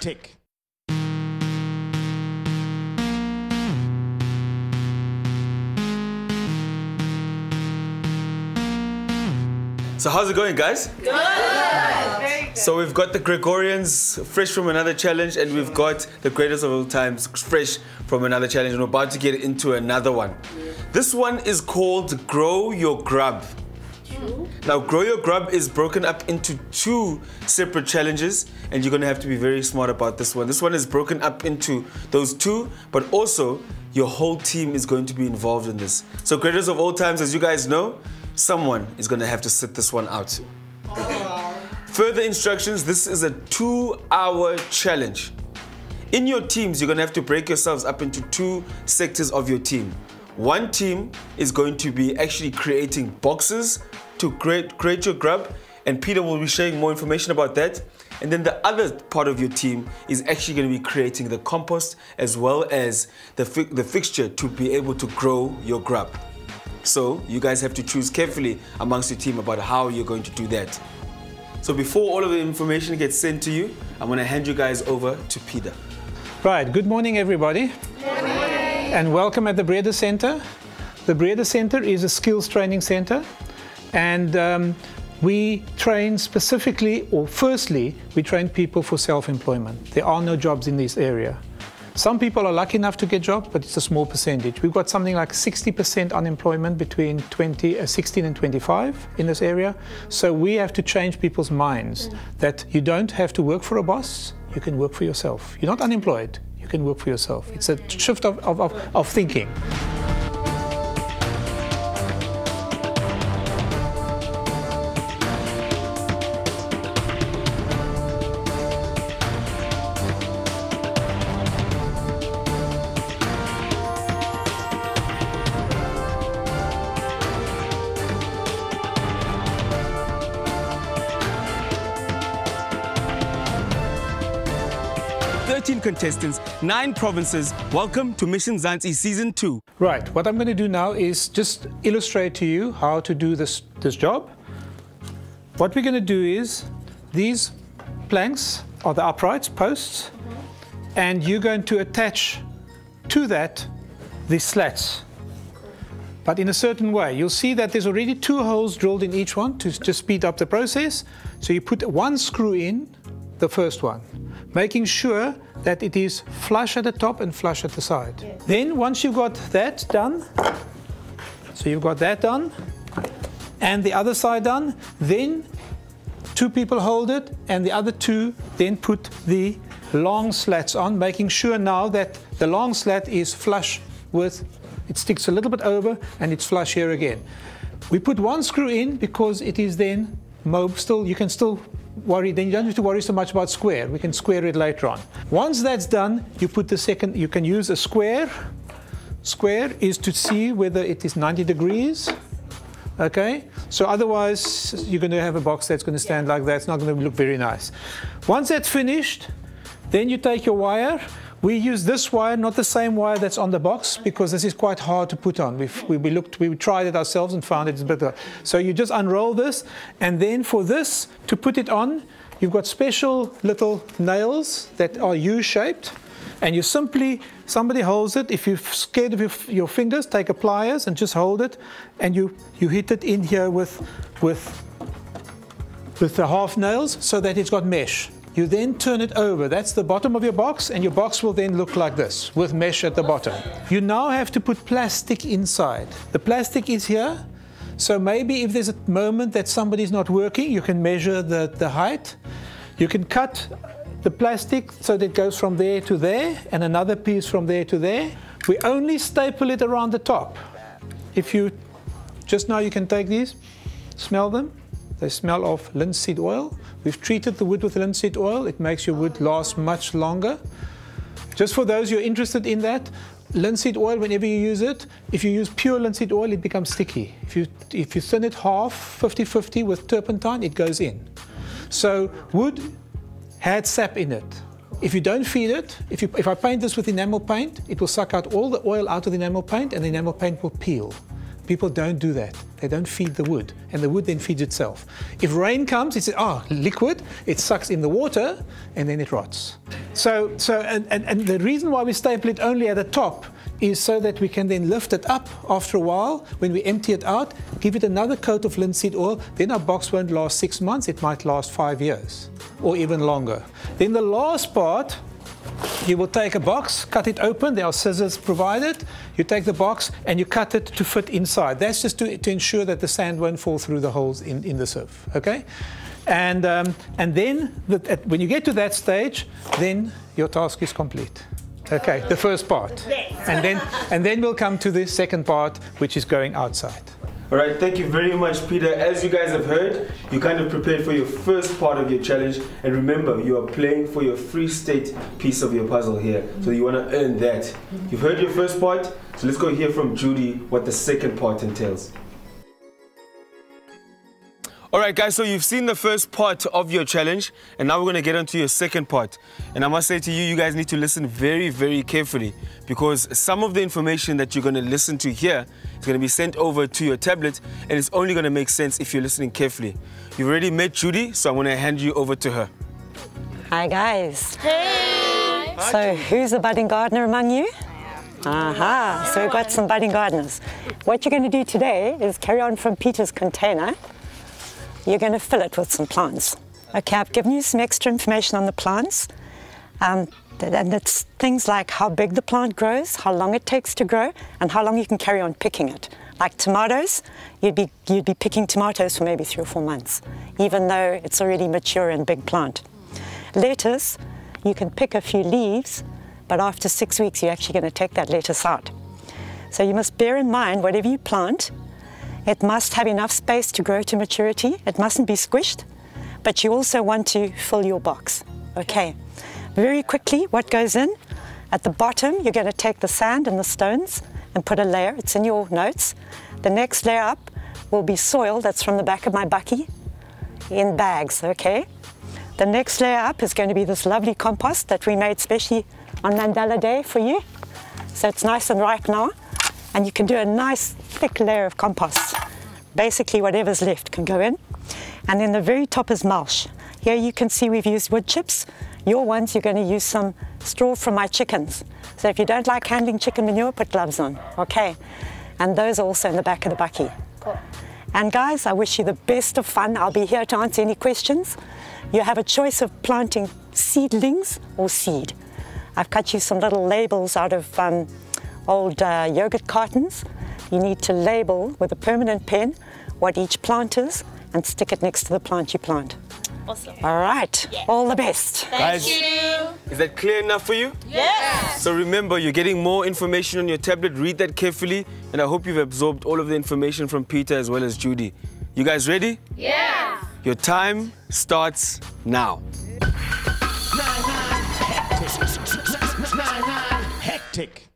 tick. So how's it going, guys? Good. Very good. So we've got the Gregorians fresh from another challenge, and we've got the greatest of all times fresh from another challenge, and we're about to get into another one. This one is called Grow Your Grub. Now, Grow Your Grub is broken up into two separate challenges, and you're going to have to be very smart about this one. This one is broken up into those two, but also your whole team is going to be involved in this. So greatest of all times, as you guys know, someone is going to have to sit this one out. Further instructions, this is a 2-hour challenge. In your teams, you're going to have to break yourselves up into two sectors of your team. One team is going to be actually creating boxes to create your grub, and Peter will be sharing more information about that. And then the other part of your team is actually going to be creating the compost as well as the fixture to be able to grow your grub. So you guys have to choose carefully amongst your team about how you're going to do that. So before all of the information gets sent to you, I'm going to hand you guys over to Peter. Right, good morning everybody. Good morning. And welcome at the Breda Center. The Breda Center is a skills training center, and we train specifically, or firstly, we train people for self-employment. There are no jobs in this area. Some people are lucky enough to get jobs, but it's a small percentage. We've got something like 60% unemployment between 16 and 25 in this area. So we have to change people's minds that you don't have to work for a boss, you can work for yourself. You're not unemployed, you can work for yourself. It's a shift of thinking. Contestants, 9 provinces. Welcome to Mission Zanzi Season 2. Right, what I'm going to do now is just illustrate to you how to do this job. What we're going to do is, these planks are the uprights, posts, and you're going to attach to that the slats, but in a certain way. You'll see that there's already 2 holes drilled in each one to just speed up the process. So you put 1 screw in the first one, making sure that it is flush at the top and flush at the side. Yes. Then once you've got that done, so you've got that done, and the other side done, then 2 people hold it, and the other 2 then put the long slats on, making sure now that the long slat is flush with, it sticks a little bit over, and it's flush here again. We put 1 screw in because it is then still, you can still worry, then you don't have to worry so much about square. We can square it later on. Once that's done, you put the second, you can use a square. Square is to see whether it is 90 degrees. Okay, so otherwise you're going to have a box that's going to stand like that. It's not going to look very nice. Once that's finished, then you take your wire. We use this wire, not the same wire that's on the box, because this is quite hard to put on. We tried it ourselves and found it's better. So you just unroll this, and then for this, to put it on, you've got special little nails that are U-shaped, and you simply, somebody holds it. If you're scared of your fingers, take a pliers and just hold it, and you hit it in here with the half nails so that it's got mesh. You then turn it over. That's the bottom of your box, and your box will then look like this, with mesh at the bottom. You now have to put plastic inside. The plastic is here, so maybe if there's a moment that somebody's not working, you can measure the height. You can cut the plastic so that it goes from there to there, and another piece from there to there. We only staple it around the top. Just now you can take these, smell them. They smell of linseed oil. We've treated the wood with linseed oil. It makes your wood last much longer. Just for those who are interested in that, linseed oil, whenever you use it, if you use pure linseed oil, it becomes sticky. If you thin it half, 50-50 with turpentine, it goes in. So wood had sap in it. If you don't feed it, if I paint this with enamel paint, it will suck out all the oil out of the enamel paint, and the enamel paint will peel. People don't do that. They don't feed the wood, and the wood then feeds itself. If rain comes, it's liquid, it sucks in the water, and then it rots. And the reason why we staple it only at the top is so that we can then lift it up after a while. When we empty it out, give it another coat of linseed oil, then our box won't last 6 months, it might last 5 years, or even longer. Then the last part, you will take a box, cut it open, there are scissors provided, you take the box and you cut it to fit inside. That's just to ensure that the sand won't fall through the holes in the sieve, okay? And then, when you get to that stage, then your task is complete. Okay, the first part. And then we'll come to the second part, which is going outside. All right, thank you very much, Peter. As you guys have heard, you kind of prepared for your first part of your challenge. And remember, you are playing for your Free State piece of your puzzle here. So you want to earn that. You've heard your first part, so let's go hear from Judy what the second part entails. All right, guys, so you've seen the first part of your challenge, and now we're going to get onto your second part. And I must say to you, you guys need to listen very, very carefully, because some of the information that you're going to listen to here is going to be sent over to your tablet, and it's only going to make sense if you're listening carefully. You've already met Judy, so I'm going to hand you over to her. Hi, guys. Hey! So, who's a budding gardener among you? Aha, so we've got some budding gardeners. What you're going to do today is carry on from Peter's container. You're going to fill it with some plants. Okay, I've given you some extra information on the plants. And it's things like how big the plant grows, how long it takes to grow, and how long you can carry on picking it. Like tomatoes, you'd be picking tomatoes for maybe 3 or 4 months, even though it's already mature and big plant. Lettuce, you can pick a few leaves, but after 6 weeks, you're actually going to take that lettuce out. So you must bear in mind, whatever you plant, it must have enough space to grow to maturity. It mustn't be squished, but you also want to fill your box. Okay, very quickly, what goes in? At the bottom, you're going to take the sand and the stones and put a layer. It's in your notes. The next layer up will be soil that's from the back of my bucky in bags, okay? The next layer up is going to be this lovely compost that we made specially on Mandela Day for you. So it's nice and ripe now. And you can do a nice thick layer of compost. Basically whatever's left can go in. And then the very top is mulch. Here you can see we've used wood chips. Your ones, you're going to use some straw from my chickens. So if you don't like handling chicken manure, put gloves on, okay? And those are also in the back of the bucky. Cool. And guys, I wish you the best of fun. I'll be here to answer any questions. You have a choice of planting seedlings or seed. I've cut you some little labels out of old yogurt cartons. You need to label with a permanent pen what each plant is and stick it next to the plant you plant. Awesome. All right, yeah. All the best. Thank you. Is that clear enough for you? Yes. So remember, you're getting more information on your tablet. Read that carefully, and I hope you've absorbed all of the information from Peter as well as Judy. You guys ready? Yeah. Your time starts now. Hectic.